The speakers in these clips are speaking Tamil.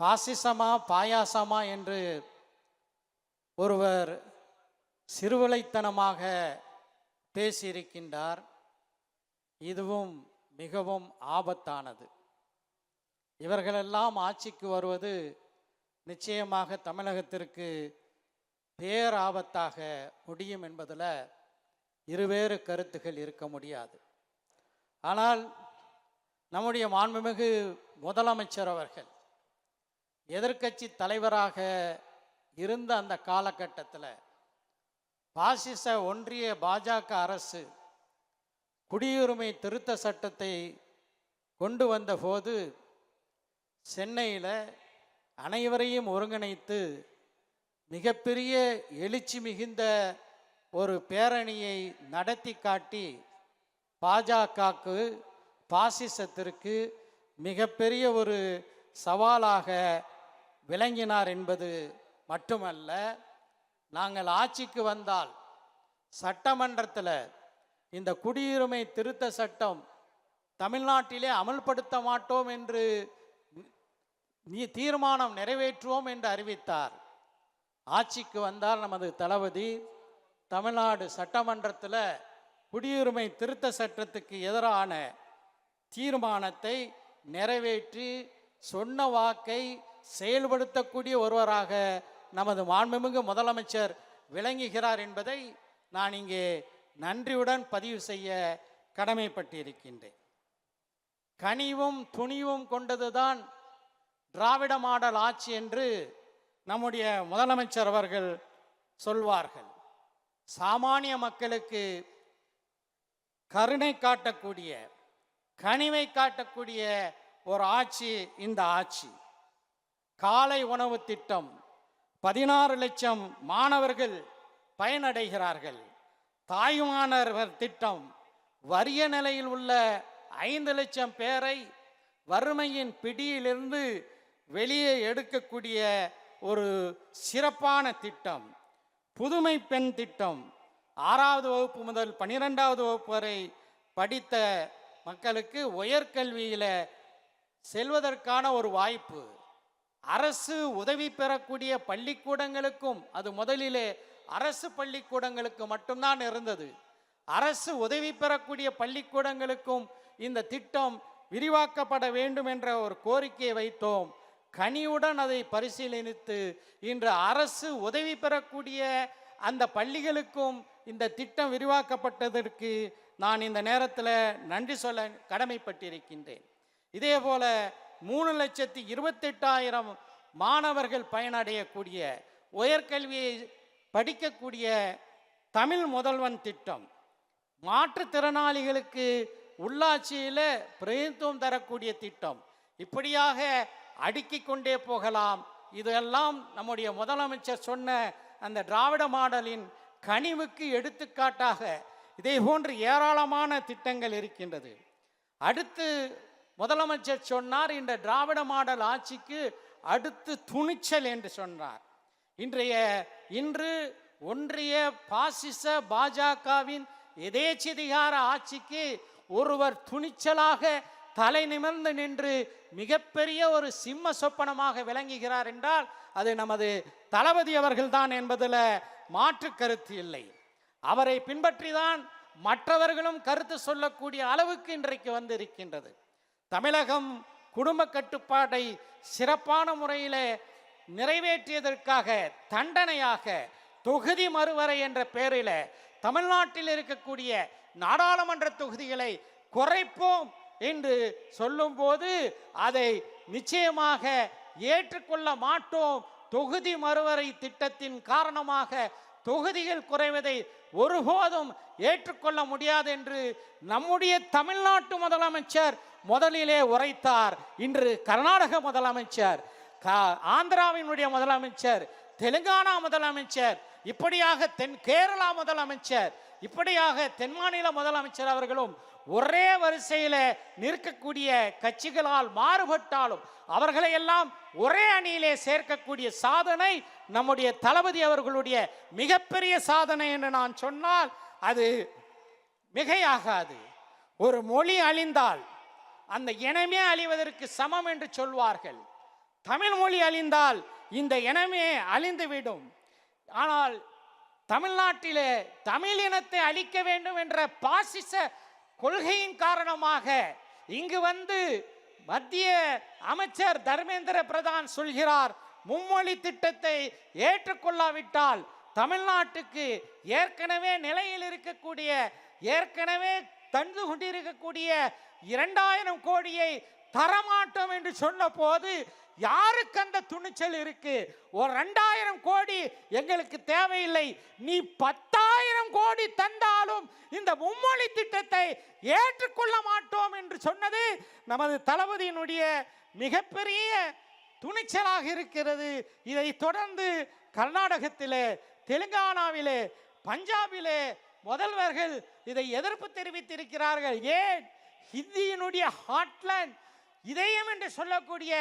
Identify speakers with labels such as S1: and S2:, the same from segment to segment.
S1: பாசிசமா பாயாசமா என்று ஒருவர் சிறுவிளைத்தனமாக பேசியிருக்கின்றார். இதுவும் மிகவும் ஆபத்தானது. இவர்களெல்லாம் ஆட்சிக்கு வருவது நிச்சயமாக தமிழகத்திற்கு பேராபத்தாக முடியும் என்பதில் இருவேறு கருத்துக்கள் இருக்க முடியாது. ஆனால் நம்முடைய மாண்புமிகு முதலமைச்சர் அவர்கள் எதிர்க்கட்சி தலைவராக இருந்த அந்த காலகட்டத்தில் பாசிச ஒன்றிய பாஜக அரசு குடியுரிமை திருத்த சட்டத்தை கொண்டு வந்தபோது சென்னையில் அனைவரையும் ஒருங்கிணைத்து மிகப்பெரிய எழுச்சி மிகுந்த ஒரு பேரணியை நடத்தி காட்டி பாஜகவுக்கு பாசிசத்திற்கு மிகப்பெரிய ஒரு சவாலாக விளங்கினார் என்பது மட்டுமல்ல, நாங்கள் ஆட்சிக்கு வந்தால் சட்டமன்றத்தில் இந்த குடியுரிமை திருத்த சட்டம் தமிழ்நாட்டிலே அமல்படுத்த மாட்டோம் என்று தீர்மானம் நிறைவேற்றுவோம் என்று அறிவித்தார். ஆட்சிக்கு வந்தால் நமது தளபதி தமிழ்நாடு சட்டமன்றத்தில் குடியுரிமை திருத்த சட்டத்துக்கு எதிரான தீர்மானத்தை நிறைவேற்றி சொன்ன வாக்கை செயல்படுத்தக்கூடிய ஒருவராக நமது மாண்புமிகு முதலமைச்சர் விளங்குகிறார் என்பதை நான் இங்கே நன்றியுடன் பதிவு செய்ய கடமைப்பட்டிருக்கின்றேன். கனிவும் துணிவும் கொண்டதுதான் திராவிட மாடல் ஆட்சி என்று நம்முடைய முதலமைச்சர் அவர்கள் சொல்வார்கள். சாமானிய மக்களுக்கு கருணை காட்டக்கூடிய, கனிவை காட்டக்கூடிய ஒரு ஆட்சி இந்த ஆட்சி. காலை உணவு திட்டம் 16 லட்சம் மாணவர்கள் பயனடைகிறார்கள். தாயுமானவர் திட்டம் வறிய நிலையில் உள்ள 5 லட்சம் பேரை வறுமையின் பிடியிலிருந்து வெளியே எடுக்கக்கூடிய ஒரு சிறப்பான திட்டம். புதுமை பெண் திட்டம் 6வது வகுப்பு முதல் 12வது வகுப்பு வரை படித்த மக்களுக்கு உயர்கல்வியில் செல்வதற்கான ஒரு வாய்ப்பு. அரசு உதவி பெறக்கூடிய பள்ளிக்கூடங்களுக்கும், அது முதலிலே அரசு பள்ளிக்கூடங்களுக்கு மட்டும்தான் இருந்தது, அரசு உதவி பெறக்கூடிய பள்ளிக்கூடங்களுக்கும் இந்த திட்டம் விரிவாக்கப்பட வேண்டும் என்ற ஒரு கோரிக்கையை வைத்தோம். கனியுடன் அதை பரிசீலனித்து இன்று அரசு உதவி பெறக்கூடிய அந்த பள்ளிகளுக்கும் இந்த திட்டம் விரிவாக்கப்பட்டதற்கு நான் இந்த நேரத்தில் நன்றி சொல்ல கடமைப்பட்டிருக்கின்றேன். இதே போல 3,28,000 மாணவர்கள் பயனடையக்கூடிய, உயர்கல்வியை படிக்கக்கூடிய தமிழ் முதல்வன் திட்டம், மாற்றுத்திறனாளிகளுக்கு உள்ளாட்சியில் பிரதிநிதித்துவம் தரக்கூடிய திட்டம், இப்படியாக அடுக்கிக் கொண்டே போகலாம். இதெல்லாம் நம்முடைய முதலமைச்சர் சொன்ன அந்த திராவிட மாடலின் கனிவுக்கு எடுத்துக்காட்டாக இதே போன்று ஏராளமான திட்டங்கள் இருக்கின்றது. அடுத்து முதலமைச்சர் சொன்னார், இந்த திராவிட மாடல் ஆட்சிக்கு அடுத்து துணிச்சல் என்று சொன்னார். இன்று ஒன்றிய பாசிச பாஜகவின் எதேச்சதிகார ஆட்சிக்கு ஒருவர் துணிச்சலாக தலை நிமிர்ந்து நின்று மிகப்பெரிய ஒரு சிம்ம சொப்பனமாக விளங்குகிறார் என்றால் அது நமது தளபதி அவர்கள்தான் என்பதில் மாற்று கருத்து இல்லை. அவரை பின்பற்றிதான் மற்றவர்களும் கருத்து சொல்லக்கூடிய அளவுக்கு இன்றைக்கு வந்து இருக்கின்றது. தமிழகம் குடும்ப கட்டுப்பாட்டை சிறப்பான முறையில் நிறைவேற்றியதற்காக தண்டனையாக தொகுதி மறுவரை என்ற பெயரில் தமிழ்நாட்டில் இருக்கக்கூடிய நாடாளுமன்ற தொகுதிகளை குறைப்போம் என்று சொல்லும்போது அதை நிச்சயமாக ஏற்றுக்கொள்ள மாட்டோம். தொகுதி மறுவரை திட்டத்தின் காரணமாக தொகுதிகள் குறைவதை ஒருபோதும் ஏற்றுக்கொள்ள முடியாது என்று நம்முடைய தமிழ்நாட்டு முதலமைச்சர் முதலிலே உரைத்தார். இன்று கர்நாடக முதலமைச்சர், ஆந்திராவினுடைய முதலமைச்சர், தெலுங்கானா முதலமைச்சர், இப்படியாக கேரளா முதலமைச்சர், இப்படியாக தென் மாநில முதலமைச்சர் அவர்களும் ஒரே வரிசையில் நிற்கக்கூடிய கட்சிகளால் மாறுபட்டாலும் அவர்களை எல்லாம் ஒரே அணியிலே சேர்க்கக்கூடிய சாதனை நம்முடைய தளபதி அவர்களுடைய மிகப்பெரிய சாதனை என்று நான் சொன்னால் அது மிகையாகாது. ஒரு மொழி அழிந்தால் அந்த இனமே அழிவதற்கு சமம் என்று சொல்வார்கள். தமிழ் மொழி அழிந்தால் இந்த இனமே அழிந்துவிடும். ஆனால் தமிழ்நாட்டிலே தமிழ் இனத்தை அழிக்க வேண்டும் என்ற பாசிச கொள்கையின் காரணமாக இங்கு வந்து மத்திய அமைச்சர் தர்மேந்திர பிரதான் சொல்கிறார், மும்மொழி திட்டத்தை ஏற்றுக்கொள்ளாவிட்டால் தமிழ்நாட்டுக்கு ஏற்கனவே நிலையில் இருக்கக்கூடிய, ஏற்கனவே தந்து கொண்டிருக்கக்கூடிய 2000 கோடியை தரமாட்டோம் என்று சொன்ன போது யாருக்கு அந்த துணிச்சல் இருக்கு? ஒரு 2000 கோடி எங்களுக்கு தேவையில்லை, நீ 10,000 கோடி தந்தாலும் இந்த மும்மொழி திட்டத்தை ஏற்றுக்கொள்ள மாட்டோம் என்று சொன்னது நமது தளபதியினுடைய மிகப்பெரிய துணிச்சலாக இருக்கிறது. இதை தொடர்ந்து கர்நாடகத்திலே, தெலுங்கானாவிலே, பஞ்சாபிலே முதல்வர்கள் இதை எதிர்ப்பு தெரிவித்திருக்கிறார்கள். ஏன்? ஹிந்தியினுடைய ஹாட்லேண்ட் இதயம் என்று சொல்லக்கூடிய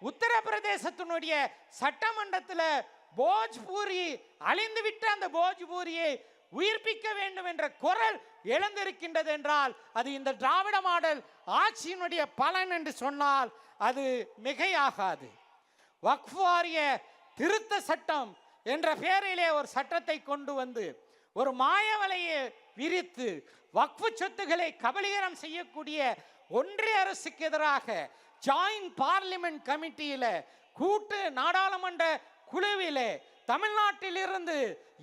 S1: உத்தரப்பிரதேசத்தினுடைய சட்டமன்றத்தில் போஜ்பூரி அழிந்துவிட்ட அந்த போஜ்பூரியை உயிர்ப்பிக்க வேண்டும் என்ற குரல் எழுந்திருக்கின்றது என்றால் அது இந்த திராவிட மாடல் ஆட்சியினுடைய பலன் என்று சொன்னால் அது மிகையாகாது. வக்ஃப் வாரிய திருத்த சட்டம் என்ற பெயரிலே ஒரு சட்டத்தை கொண்டு வந்து ஒரு மாயவலையை விரித்து வக்ஃப் சொத்துக்களை கபலீகரம் செய்யக்கூடிய ஒன்றிய அரசுக்கு எதிராக ஜாயின்ட் பார்லிமெண்ட் கமிட்டியில, கூட்டு நாடாளுமன்ற குழுவிலே தமிழ்நாட்டில் இருந்து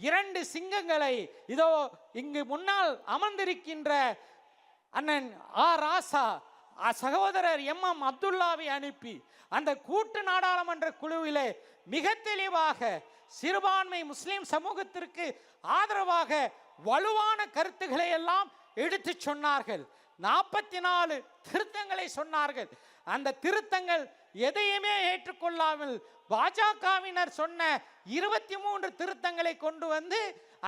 S1: 2 சிங்கங்களை இதோ இங்கு முன்னால் அமர்ந்திருக்கின்ற அண்ணன் ராசா, சகோதரர் MM அப்துல்லாவை அனுப்பி அந்த கூட்டு நாடாளுமன்ற குழுவிலே மிக தெளிவாக சிறுபான்மை முஸ்லிம் சமூகத்திற்கு ஆதரவாக வலுவான கருத்துக்களை எல்லாம் எடுத்து சொன்னார்கள். 44 திருத்தங்களை சொன்னார்கள். அந்த திருத்தங்கள் எதையுமே ஏற்றுக்கொள்ளாமல் பாஜகவினர் சொன்ன 23 திருத்தங்களை கொண்டு வந்து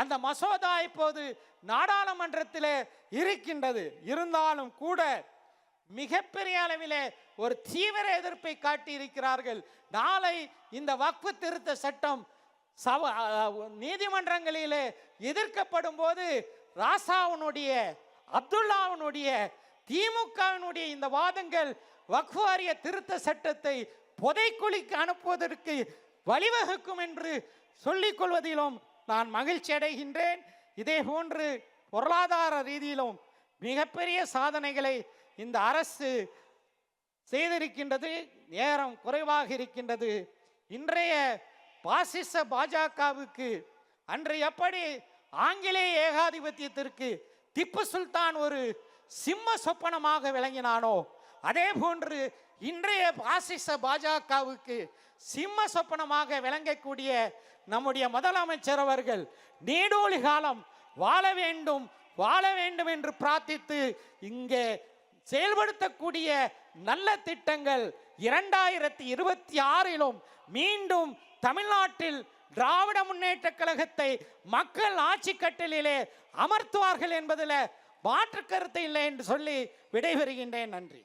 S1: அந்த மசோதா இப்போது நாடாளுமன்றத்தில் இருக்கின்றது. இருந்தாலும் கூட மிகப்பெரிய அளவிலே ஒரு தீவிர எதிர்ப்பை காட்டி இருக்கிறார்கள். நாளை இந்த வக்ஃப் திருத்த சட்டம் நீதிமன்றங்களிலே எதிர்க்கப்படும் போது ராசாவினுடைய, அப்துல்லாவினுடைய, திமுகவினுடைய இந்த வாதங்கள் வக்ஃப் வாரிய திருத்த சட்டத்தை புதைக்குழிக்கு அனுப்புவதற்கு வழிவகுக்கும் என்று சொல்லிக் கொள்வதிலும் நான் மகிழ்ச்சி அடைகின்றேன். இதே போன்று பொருளாதார ரீதியிலும் மிகப்பெரிய சாதனைகளை இந்த அரசு செய்திருக்கின்றது. நேரம் குறைவாக இருக்கின்றது. இன்றைய பாசிச பாஜகவுக்கு அன்று எப்படி ஆங்கிலேய ஏகாதிபத்தியத்திற்கு திப்பு சுல்தான் ஒரு சிம்ம சொப்பனமாக விளங்கினானோ அதே போன்று இன்றைய பாசிச பாஜகவுக்கு சிம்ம சொப்பனமாக விளங்கக்கூடிய நம்முடைய முதலமைச்சர் அவர்கள் நீடூழி காலம் வாழ வேண்டும் என்று பிரார்த்தித்து இங்கே செயல்படுத்தக்கூடிய நல்ல திட்டங்கள் 2026 மீண்டும் தமிழ்நாட்டில் திராவிட முன்னேற்ற கழகத்தை மக்கள் ஆட்சி கட்டலிலே அமர்த்துவார்கள் என்பதில் மாற்று கருத்து இல்லை என்று சொல்லி விடைபெறுகின்றேன். நன்றி.